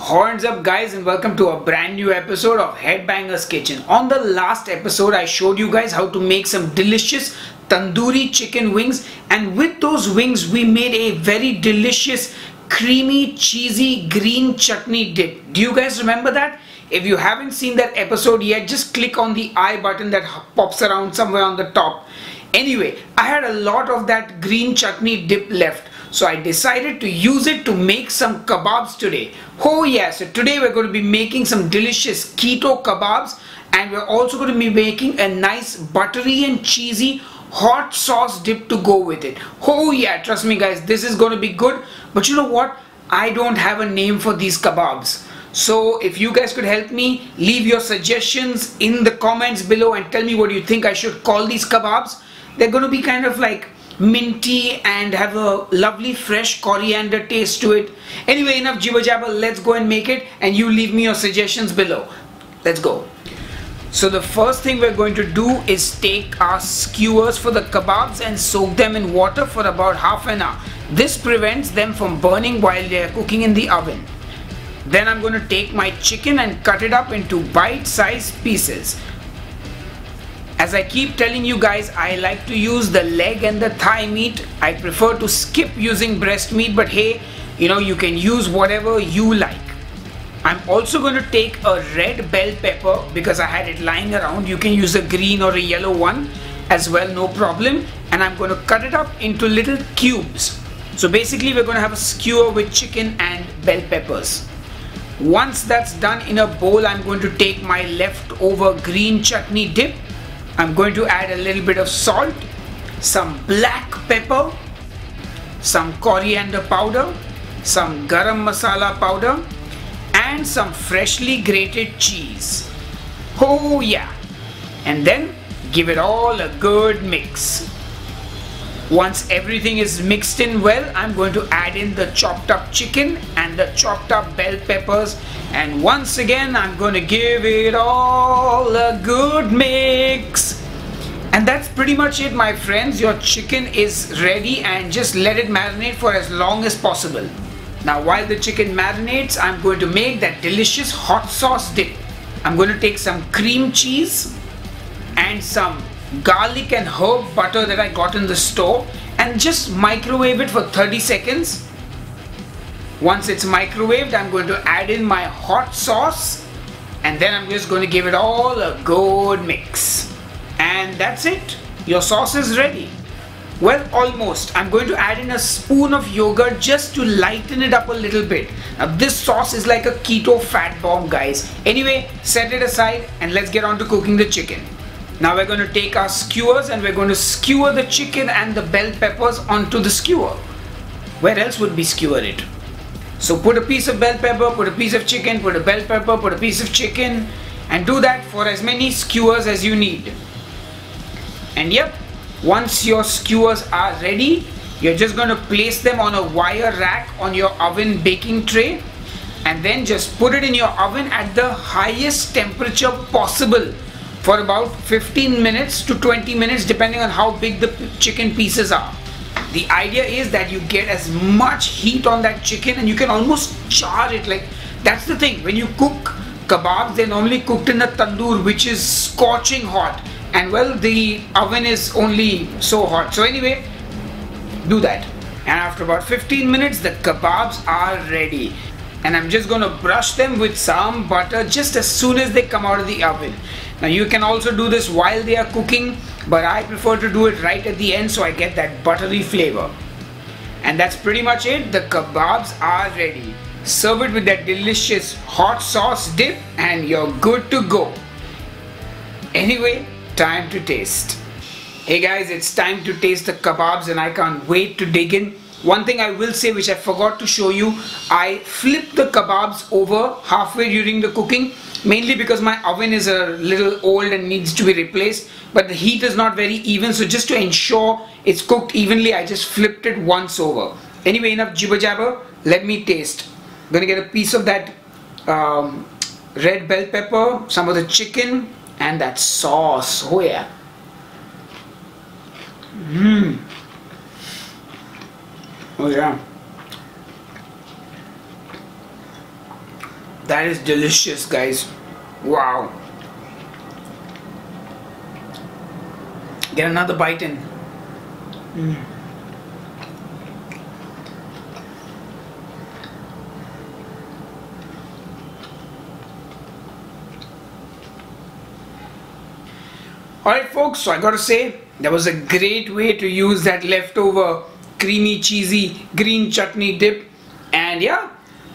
Horns up guys, and welcome to a brand new episode of Headbanger's Kitchen. On the last episode I showed you guys how to make some delicious tandoori chicken wings, and with those wings we made a very delicious creamy cheesy green chutney dip. Do you guys remember that? If you haven't seen that episode yet, just click on the I button that pops around somewhere on the top. Anyway, I had a lot of that green chutney dip left, so I decided to use it to make some kebabs today. Oh yeah, so today we're going to be making some delicious keto kebabs, and we're also going to be making a nice buttery and cheesy hot sauce dip to go with it. Oh yeah, trust me guys, this is going to be good. But you know what? I don't have a name for these kebabs. So if you guys could help me, leave your suggestions in the comments below and tell me what you think I should call these kebabs. They're going to be kind of like minty and have a lovely fresh coriander taste to it. Anyway, enough jibber jabber, let's go and make it, and you leave me your suggestions below. Let's go. So the first thing we're going to do is take our skewers for the kebabs and soak them in water for about half an hour. This prevents them from burning while they're cooking in the oven. Then I'm going to take my chicken and cut it up into bite-sized pieces. As I keep telling you guys, I like to use the leg and the thigh meat. I prefer to skip using breast meat, but hey, you can use whatever you like. I'm also going to take a red bell pepper because I had it lying around. You can use a green or a yellow one as well, no problem. And I'm going to cut it up into little cubes. So basically we're going to have a skewer with chicken and bell peppers. Once that's done in a bowl, I'm going to take my leftover green chutney dip. I'm going to add a little bit of salt, some black pepper, some coriander powder, some garam masala powder, and some freshly grated cheese. Oh yeah! And then give it all a good mix. Once everything is mixed in well, I'm going to add in the chopped up chicken and the chopped up bell peppers, and once again I'm going to give it all a good mix. And that's pretty much it, my friends. Your chicken is ready, and just let it marinate for as long as possible. Now while the chicken marinates, I'm going to make that delicious hot sauce dip. I'm going to take some cream cheese and some garlic and herb butter that I got in the store and just microwave it for 30 seconds. Once it's microwaved, I'm going to add in my hot sauce, and then I'm just going to give it all a good mix. And that's it. Your sauce is ready. Well, almost. I'm going to add in a spoon of yogurt just to lighten it up a little bit. Now this sauce is like a keto fat bomb, guys. Anyway, set it aside and let's get on to cooking the chicken. Now we're going to take our skewers and we're going to skewer the chicken and the bell peppers onto the skewer. Where else would we skewer it? So put a piece of bell pepper, put a piece of chicken, put a bell pepper, put a piece of chicken, and do that for as many skewers as you need. And yep, once your skewers are ready, you're just going to place them on a wire rack on your oven baking tray, and then just put it in your oven at the highest temperature possible for about 15 minutes to 20 minutes depending on how big the chicken pieces are. The idea is that you get as much heat on that chicken and you can almost char it. Like, that's the thing, when you cook kebabs, they're normally cooked in a tandoor which is scorching hot, and well, the oven is only so hot. So anyway, do that, and after about 15 minutes the kebabs are ready, and I'm just going to brush them with some butter just as soon as they come out of the oven. Now you can also do this while they are cooking, but I prefer to do it right at the end so I get that buttery flavor. And that's pretty much it. The kebabs are ready. Serve it with that delicious hot sauce dip and you're good to go. Anyway, time to taste. Hey guys, it's time to taste the kebabs and I can't wait to dig in. One thing I will say which I forgot to show you, I flipped the kebabs over halfway during the cooking, mainly because my oven is a little old and needs to be replaced, but the heat is not very even, so just to ensure it's cooked evenly, I just flipped it once over. Anyway, enough jibber jabber, let me taste. I'm gonna get a piece of that red bell pepper, some of the chicken, and that sauce. Oh yeah. Oh yeah. That is delicious, guys. Wow. Get another bite in. Alright folks, so I gotta say, that was a great way to use that leftover creamy cheesy green chutney dip. And yeah,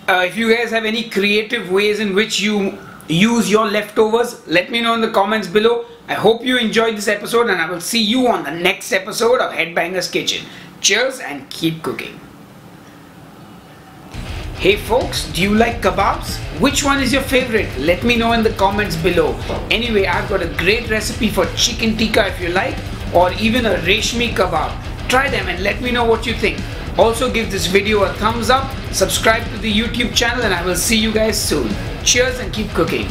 if you guys have any creative ways in which you use your leftovers, let me know in the comments below. I hope you enjoyed this episode, and I will see you on the next episode of Headbanger's Kitchen. Cheers and keep cooking. Hey folks, do you like kebabs? Which one is your favorite? Let me know in the comments below. Anyway, I've got a great recipe for chicken tikka if you like, or even a reshmi kebab. Try them and let me know what you think. Also give this video a thumbs up, subscribe to the YouTube channel, and I will see you guys soon. Cheers and keep cooking.